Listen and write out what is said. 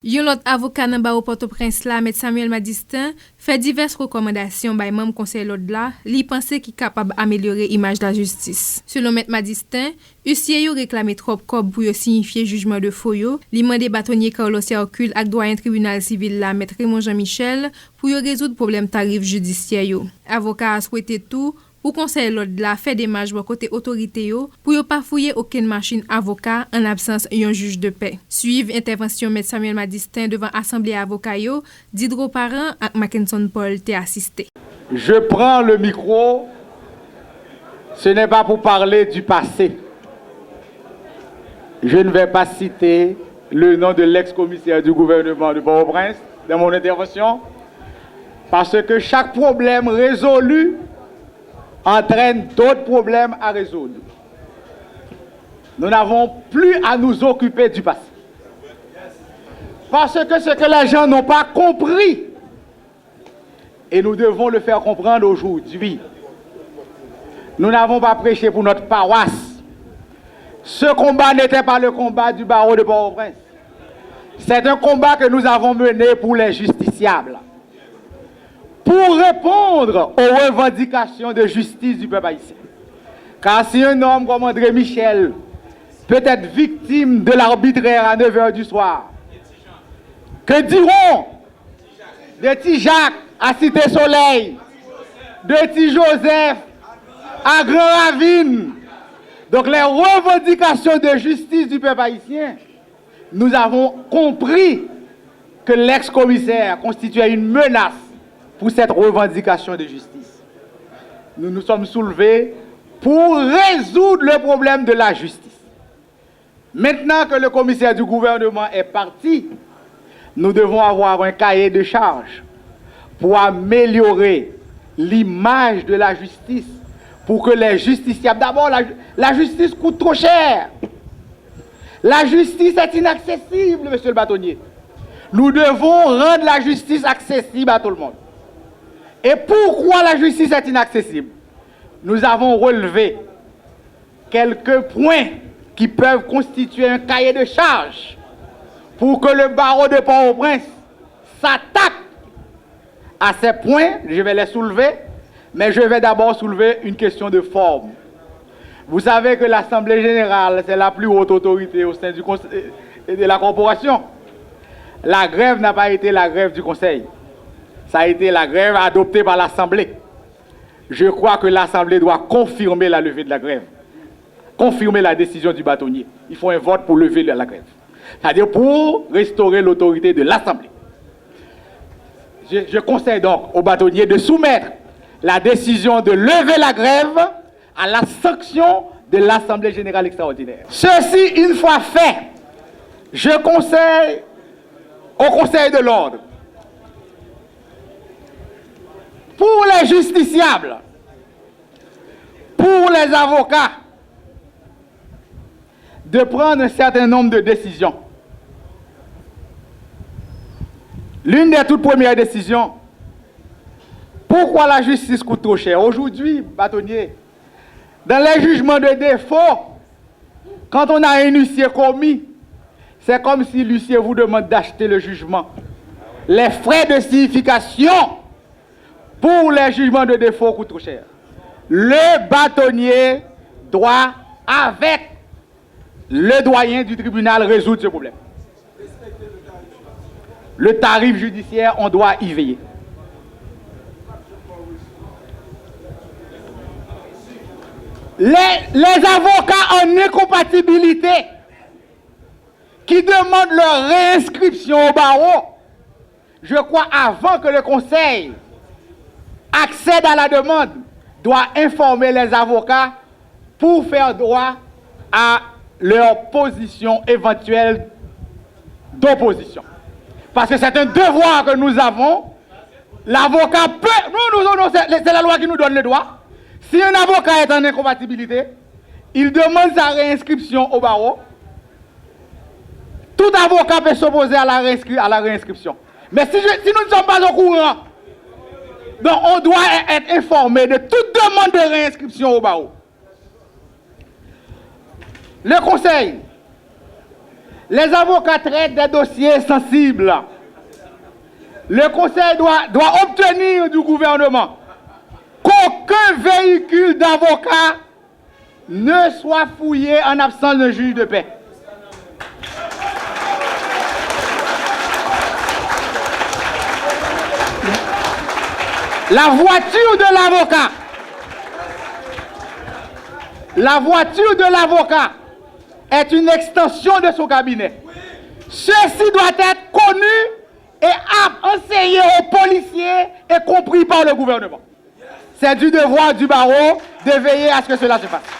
Yon lot avocat nan barreau Port-au-Prince la, M. Samuel Madistin, fait diverses recommandations by membre conseil l'ordre là, li pense qui capable améliorer image de la justice. Selon M. Madistin, huissier yo réclamé trop cob pour yo signifier jugement de faux yo, li mande bâtonnier Carlos Hercule ak doyen tribunal civil la M. Raymond Jean-Michel pour yo résoudre problème tarif judiciaire yo. Avocat a souhaité tout ou conseil l'ordre la fait démarche bon côté autorité yo pour yo pas fouiller aucune machine avocat en absence d'un juge de paix. Suive intervention M. Samuel Madistin devant assemblée avocat yo, Didro Parent ak Mackinson Paul t'est assisté. Je prends le micro, ce n'est pas pour parler du passé. Je ne vais pas citer le nom de l'ex-commissaire du gouvernement de Port-au-Prince dans mon intervention, parce que chaque problème résolu entraîne d'autres problèmes à résoudre. Nous n'avons plus à nous occuper du passé. Parce que ce que les gens n'ont pas compris, et nous devons le faire comprendre aujourd'hui, nous n'avons pas prêché pour notre paroisse. Ce combat n'était pas le combat du barreau de Port-au-Prince. C'est un combat que nous avons mené pour les justiciables, pour répondre aux revendications de justice du peuple haïtien. Car si un homme comme André Michel peut être victime de l'arbitraire à 9h du soir, que diront de Ti Jacques à Cité Soleil, de Ti Joseph à Grand Ravine? Donc les revendications de justice du peuple haïtien, nous avons compris que l'ex-commissaire constituait une menace pour cette revendication de justice. Nous nous sommes soulevés pour résoudre le problème de la justice. Maintenant que le commissaire du gouvernement est parti, nous devons avoir un cahier de charges pour améliorer l'image de la justice, pour que les justiciables... D'abord, la justice coûte trop cher. La justice est inaccessible, monsieur le bâtonnier. Nous devons rendre la justice accessible à tout le monde. Et pourquoi la justice est inaccessible? Nous avons relevé quelques points qui peuvent constituer un cahier de charges pour que le barreau de Port-au-Prince s'attaque à ces points. Je vais les soulever, mais je vais d'abord soulever une question de forme. Vous savez que l'Assemblée générale, c'est la plus haute autorité au sein du conseil de la corporation. La grève n'a pas été la grève du conseil. Ça a été la grève adoptée par l'Assemblée. Je crois que l'Assemblée doit confirmer la levée de la grève. Confirmer la décision du bâtonnier. Il faut un vote pour lever la grève. C'est-à-dire pour restaurer l'autorité de l'Assemblée. Je conseille donc au bâtonnier de soumettre la décision de lever la grève à la sanction de l'Assemblée générale extraordinaire. Ceci, une fois fait, je conseille au Conseil de l'ordre, pour les justiciables, pour les avocats, de prendre un certain nombre de décisions. L'une des toutes premières décisions, pourquoi la justice coûte trop cher? Aujourd'hui, bâtonnier, dans les jugements de défaut, quand on a un huissier commis, c'est comme si l'huissier vous demande d'acheter le jugement. Les frais de signification pour les jugements de défaut coûtent trop cher. Le bâtonnier doit, avec le doyen du tribunal, résoudre ce problème. Le tarif judiciaire, on doit y veiller. Les avocats en incompatibilité qui demandent leur réinscription au barreau, je crois avant que le conseil accède à la demande, doit informer les avocats pour faire droit à leur position éventuelle d'opposition. Parce que c'est un devoir que nous avons. L'avocat peut... Non, c'est la loi qui nous donne le droit. Si un avocat est en incompatibilité, il demande sa réinscription au barreau. Tout avocat peut s'opposer à la réinscription. Mais si nous ne sommes pas au courant, donc on doit être informé de toute demande de réinscription au barreau. Le conseil Les avocats traitent des dossiers sensibles. Le Conseil doit obtenir du gouvernement qu'aucun véhicule d'avocat ne soit fouillé en absence d'un juge de paix. La voiture de l'avocat est une extension de son cabinet. Ceci doit être connu et enseigné aux policiers et compris par le gouvernement. C'est du devoir du barreau de veiller à ce que cela se fasse.